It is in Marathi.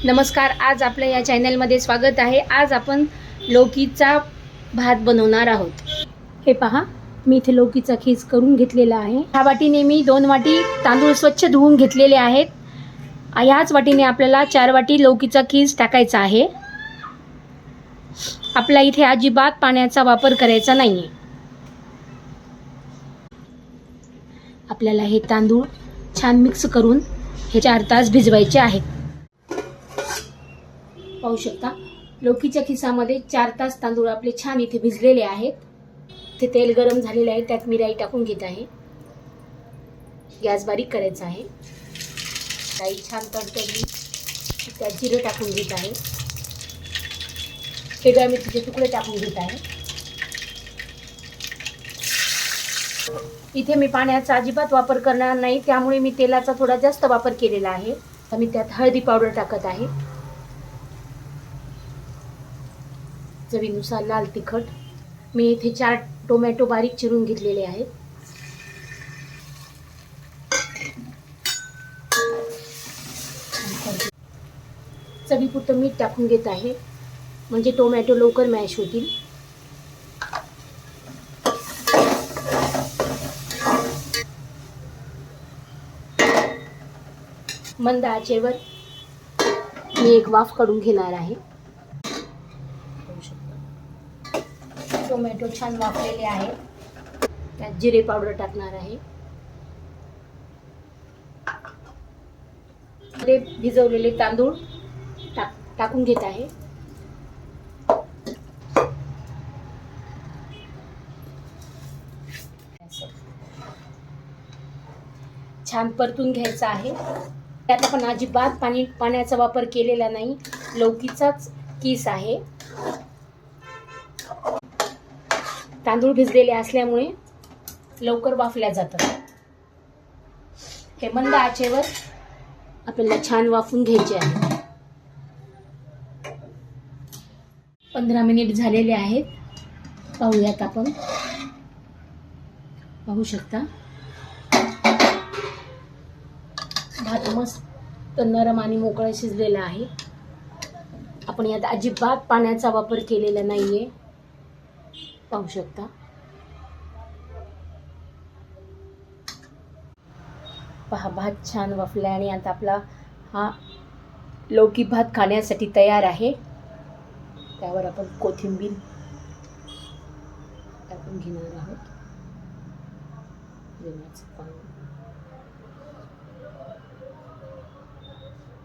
नमस्कार, आज आपल्या या चॅनलमध्ये स्वागत आहे। आज आपण लौकीचा भात बनवणार आहोत। हे पहा, मी इथे लौकीचा खीस करून घेतलेला आहे। ह्या वाटीने मी 2 वाटी तांदूळ स्वच्छ धुवून घेतलेले आहेत। ह्याच वाटीने आपल्याला 4 वाटी लौकीचा खीस टाकायचा आहे। आपल्या इथे अजिबात पाण्याचा वापर करायचा नाहीये। आपल्याला हे तांदूळ छान मिक्स करून हे 4 तास भिजवायचे आहेत। पाहू शकता, लौकीच्या खिसामध्ये 4 तास तांदूळ आपले छान इथे भिजलेले आहेत। ते तेल गरम झालेले आहे, त्यात मी राई टाकून घेत आहे। गॅस बारीक करायचा आहे। राई छान तडतडली, त्यात जिरे टाकून घेत आहे। हिरव्या मिरचीचे तुकडे टाकून घेत आहे। इथे मी पाण्याचा अजिबात वापर करणार नाही, त्यामुळे मी तेलाचा थोडा जास्त वापर केलेला आहे। आता मी त्यात हळदी पावडर टाकत आहे, चवीनुसार लाल तिखट। मी इथे 4 टोमॅटो बारीक चिरून घेतलेले आहेत। चवीपुरतं मीठ टाकून घेत आहे, म्हणजे टोमॅटो लवकर मॅश होतील। मंद आचेवर मी एक वाफ काढून घेणार आहे। टोमॅटो छान वाफलेले आहे, त्यात जिरे पावडर टाकणार आहे। भिजवलेले तांदूळ टाकून घेत आहे। छान परतून घ्यायचं आहे। त्यात आपण अजिबात पाण्याचा वापर केलेला नाही, लौकीचाच किस आहे। तांदूळ भिजलेले असल्यामुळे लवकर वाफल्या जातात। हे मंद आचेवर आपल्याला छान वाफून घ्यायचे आहे। 15 मिनिट झालेले आहेत। पाहूयात आपण। पाहू शकता, भात मस्त नरम आणि मोकळा शिजलेला आहे। आपण यात अजिबात पाण्याचा वापर केलेला नाहीये। पाहू शकता, पहा, भात छान वाफला आणि आता आपला हा लौकी भात खाण्यासाठी तयार आहे। त्यावर आपण कोथिंबीर टाकून घेणार आहोत।